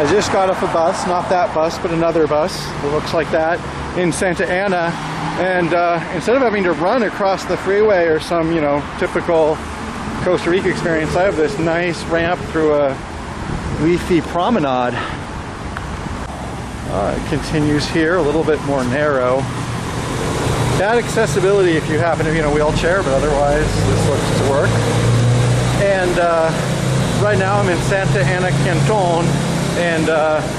I just got off a bus, not that bus, but another bus that looks like that in Santa Ana. And instead of having to run across the freeway or some, you know, typical Costa Rica experience, I have this nice ramp through a leafy promenade. It continues here, a little bit more narrow. Bad accessibility if you happen to be in a wheelchair, but otherwise this looks to work. And right now I'm in Santa Ana Canton, and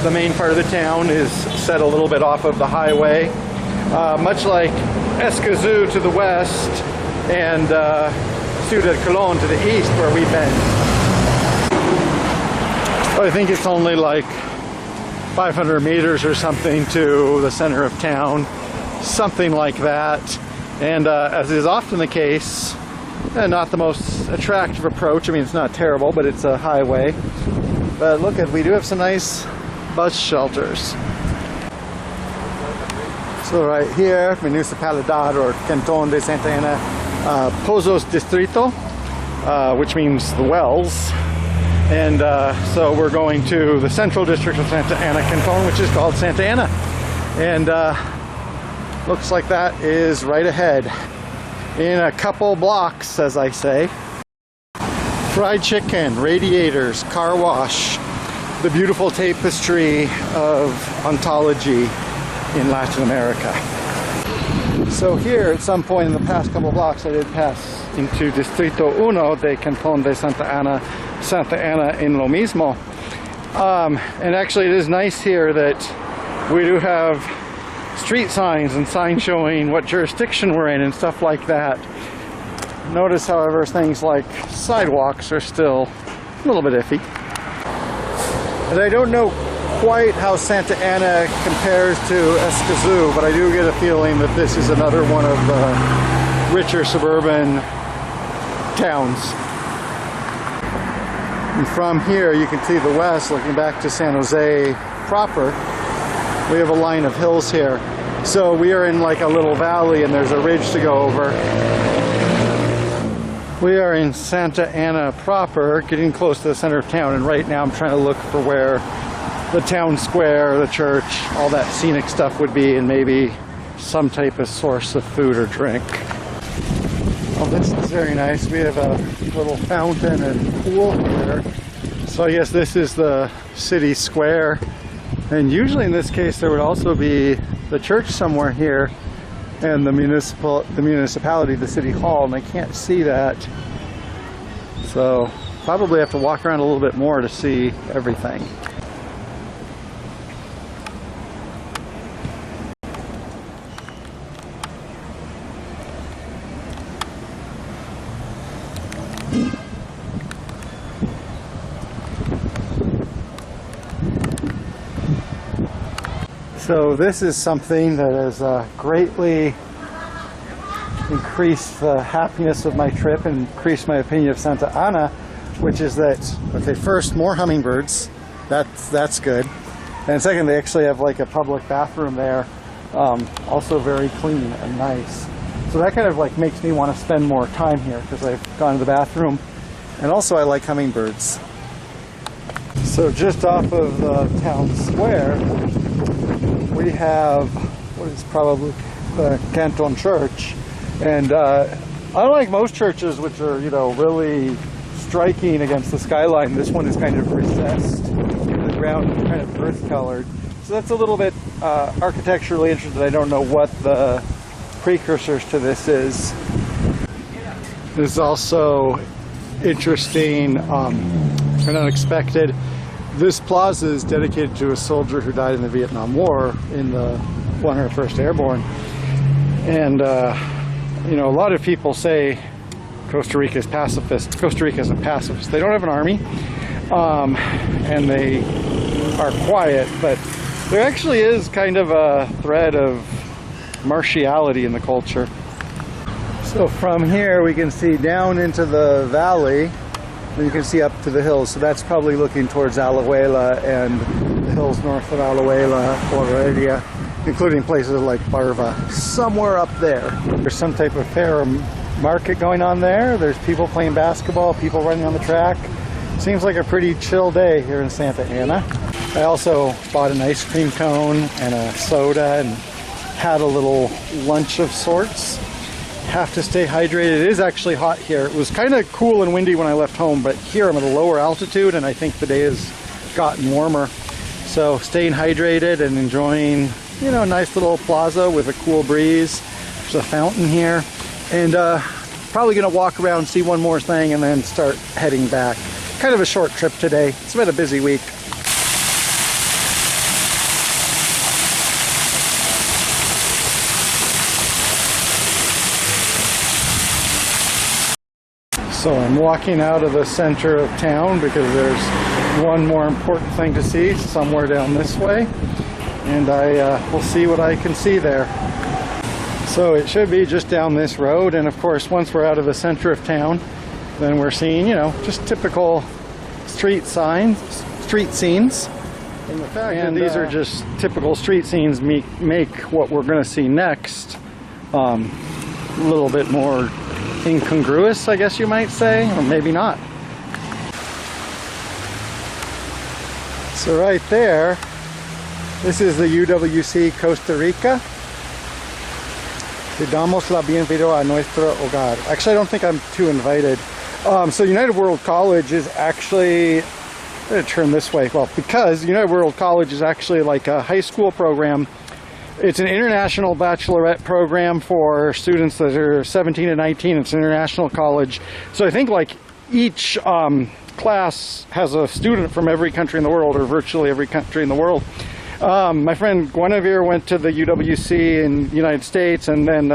the main part of the town is set a little bit off of the highway, much like Escazú to the west and Ciudad Colón to the east, where we've been. I think it's only like 500 meters or something to the center of town, something like that. And as is often the case, not the most attractive approach. I mean, it's not terrible, but it's a highway. But look, we do have some nice bus shelters. So right here, Municipalidad or Canton de Santa Ana, Pozos Distrito, which means the wells. And so we're going to the central district of Santa Ana Canton, which is called Santa Ana. And looks like that is right ahead in a couple blocks, as I say. Fried chicken, radiators, car wash, the beautiful tapestry of ontology in Latin America. So here, at some point in the past couple blocks, I did pass into Distrito 1 de Canton de Santa Ana en lo mismo. And actually it is nice here that we do have street signs and signs showing what jurisdiction we're in and stuff like that. Notice, however, things like sidewalks are still a little bit iffy. And I don't know quite how Santa Ana compares to Escazú, but I do get a feeling that this is another one of the richer suburban towns. And from here you can see the west, looking back to San Jose proper. We have a line of hills here. So we are in like a little valley and there's a ridge to go over. We are in Santa Ana proper, getting close to the center of town, and right now I'm trying to look for where the town square, the church, all that scenic stuff would be, and maybe some type of source of food or drink. Oh, this is very nice. We have a little fountain and pool here. So I guess this is the city square. And usually in this case there would also be the church somewhere here and the municipality, the city hall, and I can't see that. So probably have to walk around a little bit more to see everything. So this is something that has greatly increased the happiness of my trip and increased my opinion of Santa Ana, which is that, okay, first, more hummingbirds. That's good. And second, they actually have like a public bathroom there, also very clean and nice. So that kind of like makes me want to spend more time here because I've gone to the bathroom. And also I like hummingbirds. So just off of the town square, we have what is probably the Canton Church, and unlike most churches, which are, you know, really striking against the skyline, this one is kind of recessed in the ground, kind of earth colored. So that's a little bit architecturally interesting. I don't know what the precursors to this is. This is also interesting and unexpected. This plaza is dedicated to a soldier who died in the Vietnam War in the 101st Airborne. And, you know, a lot of people say Costa Rica is pacifist. Costa Rica isn't pacifist. They don't have an army, and they are quiet, but there actually is kind of a thread of martiality in the culture. So from here we can see down into the valley, and you can see up to the hills. So that's probably looking towards Alajuela and the hills north of Alajuela, Heredia, including places like Barva, somewhere up there. There's some type of fair market going on there. There's people playing basketball, people running on the track. Seems like a pretty chill day here in Santa Ana. I also bought an ice cream cone and a soda and had a little lunch of sorts. Have to stay hydrated. It is actually hot here. It was kind of cool and windy when I left home, but here I'm at a lower altitude and I think the day has gotten warmer. So staying hydrated and enjoying, you know, a nice little plaza with a cool breeze. There's a fountain here. And probably gonna walk around, see one more thing, and then start heading back. Kind of a short trip today. It's been a busy week. So I'm walking out of the center of town because there's one more important thing to see somewhere down this way, and I will see what I can see there. So it should be just down this road, and of course once we're out of the center of town, then we're seeing, you know, just typical street signs, street scenes. And the fact that these are just typical street scenes make what we're going to see next a little bit more incongruous, I guess you might say, or maybe not. So right there, this is the UWC Costa Rica. Te damos la bienvenida a nuestro hogar. Actually, I don't think I'm too invited. So United World College is actually, I'm going to turn this way, well, because United World College is actually like a high school program. It's an international baccalaureate program for students that are 17 and 19. It's an international college. So I think like each class has a student from every country in the world, or virtually every country in the world. My friend Guinevere went to the UWC in the United States, and then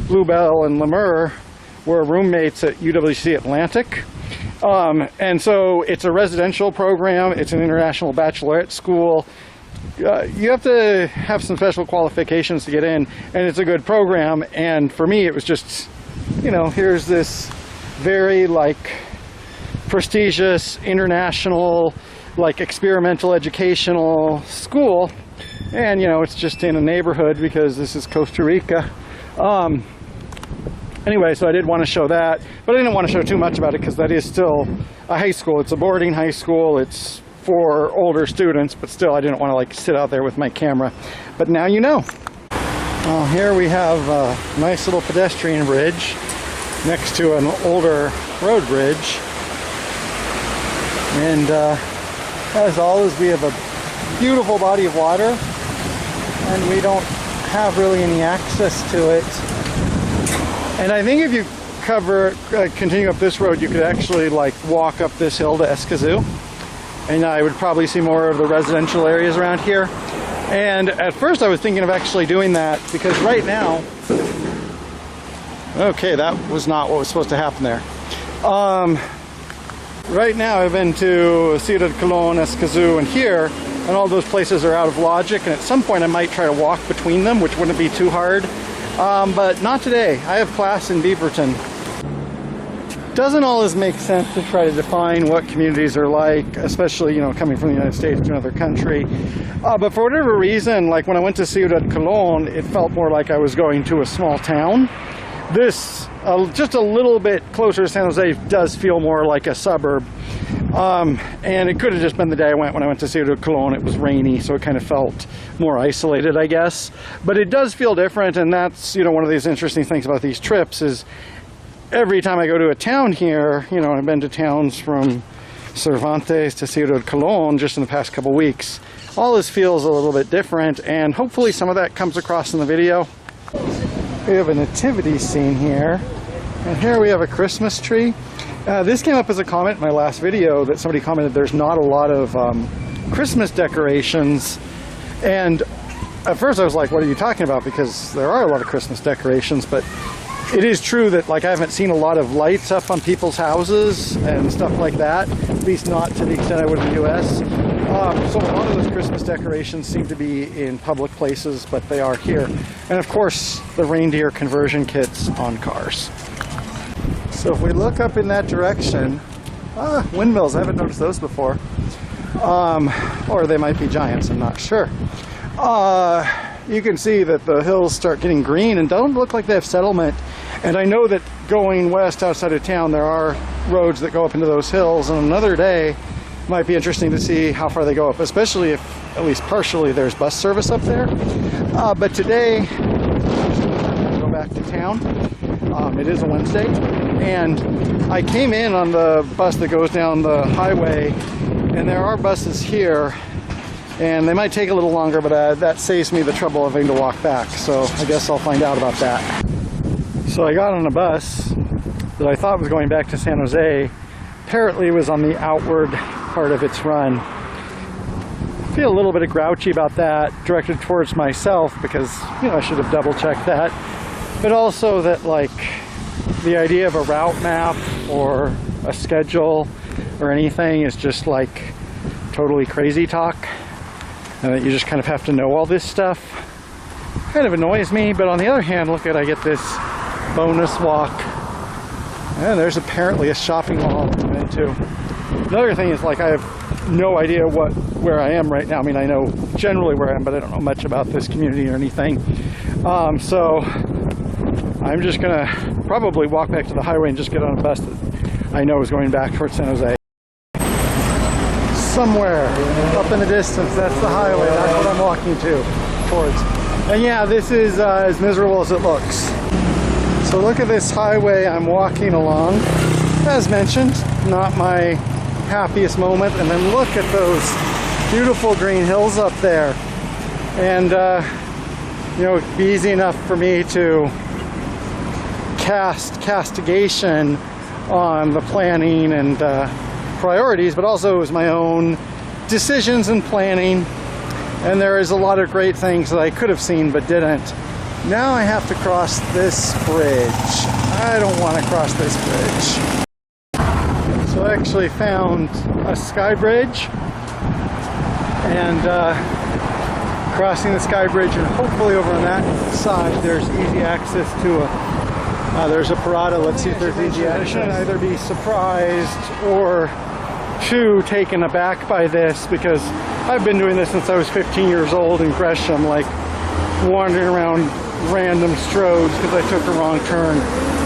Bluebell and Lemur were roommates at UWC Atlantic. And so it's a residential program. It's an international baccalaureate school. You have to have some special qualifications to get in, and it's a good program. And for me, it was just, you know, here's this very like prestigious international like experimental educational school, and you know, it's just in a neighborhood because this is Costa Rica. Anyway, so I did want to show that, but I didn't want to show too much about it because that is still a high school. It's a boarding high school. It's for older students, but still I didn't want to like sit out there with my camera. But now you know. Here we have a nice little pedestrian bridge next to an older road bridge, and as always we have a beautiful body of water, and we don't have really any access to it. And I think if you continue up this road, you could actually like walk up this hill to Escazú, and I would probably see more of the residential areas around here. And at first I was thinking of actually doing that because right now, okay, that was not what was supposed to happen there. Right now I've been to Ciudad Colón, Escazú, and here, and all those places are out of logic, and at some point I might try to walk between them, which wouldn't be too hard. But not today. I have class in Beaverton. Doesn't always make sense to try to define what communities are like, especially, you know, coming from the United States to another country. But for whatever reason, like when I went to Ciudad Colón, it felt more like I was going to a small town. This, just a little bit closer to San Jose, does feel more like a suburb. And it could have just been the day I went when I went to Ciudad Colón. It was rainy, so it kind of felt more isolated, I guess. But it does feel different, and that's, you know, one of these interesting things about these trips is every time I go to a town here, you know, I've been to towns from Cervantes to Ciudad Colón just in the past couple weeks. All this feels a little bit different, and hopefully some of that comes across in the video. We have a nativity scene here, and here we have a Christmas tree. This came up as a comment in my last video that somebody commented there's not a lot of Christmas decorations, and at first I was like, what are you talking about? Because there are a lot of Christmas decorations, but it is true that like I haven't seen a lot of lights up on people's houses and stuff like that, at least not to the extent I would in the US. So a lot of those Christmas decorations seem to be in public places, but they are here. And of course, the reindeer conversion kits on cars. So if we look up in that direction, windmills, I haven't noticed those before. Or they might be giants, I'm not sure. You can see that the hills start getting green and don't look like they have settlement. And I know that going west outside of town, there are roads that go up into those hills, and another day might be interesting to see how far they go up, especially if, at least partially, there's bus service up there. But today, I'm go back to town. It is a Wednesday, and I came in on the bus that goes down the highway, and there are buses here, and they might take a little longer, but that saves me the trouble of having to walk back, so I guess I'll find out about that. So I got on a bus that I thought was going back to San Jose. Apparently it was on the outward part of its run. I feel a little bit grouchy about that, directed towards myself, because, you know, I should have double checked that. But also that, like, the idea of a route map or a schedule or anything is just like totally crazy talk, and that you just kind of have to know all this stuff. Kind of annoys me, but on the other hand, look at, I get this bonus walk, and there's apparently a shopping mall I'm into. Another thing is, like, I have no idea where I am right now. I mean, I know generally where I am, but I don't know much about this community or anything. So I'm just gonna probably walk back to the highway and just get on a bus that I know is going back towards San Jose. Somewhere up in the distance, that's the highway. That's what I'm walking towards. And yeah, this is as miserable as it looks. So look at this highway I'm walking along. As mentioned, not my happiest moment. And then look at those beautiful green hills up there. And you know, it'd be easy enough for me to cast castigation on the planning and priorities, but also it was my own decisions and planning, and there is a lot of great things that I could have seen but didn't. Now I have to cross this bridge. I don't want to cross this bridge. So I actually found a sky bridge, and crossing the sky bridge, and hopefully over on that side there's easy access to there's a parada. Let's see if there's easy access. I should either be surprised or taken aback by this, because I've been doing this since I was 15 years old in Gresham, like wandering around random Stroads because I took a wrong turn.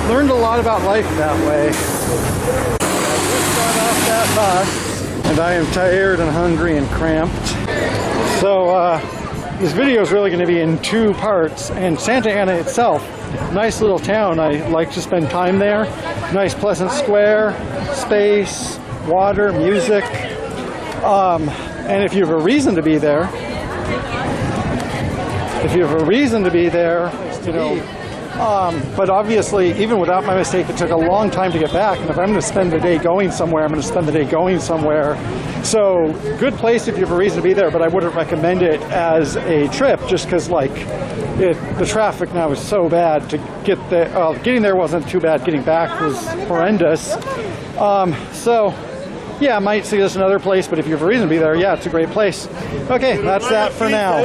Learned a lot about life that way. I just got off that bus and I am tired and hungry and cramped. So this video is really going to be in two parts. And Santa Ana itself, nice little town. I like to spend time there. Nice pleasant square, space, water, music, and if you have a reason to be there, you know, but obviously, even without my mistake, it took a long time to get back, and if I'm going to spend the day going somewhere, I'm going to spend the day going somewhere. So, good place if you have a reason to be there, but I wouldn't recommend it as a trip, just because, like, the traffic now is so bad to get there. Getting there wasn't too bad, getting back was horrendous. So, yeah, I might suggest another place, but if you have a reason to be there, yeah, it's a great place. Okay, that's that for now.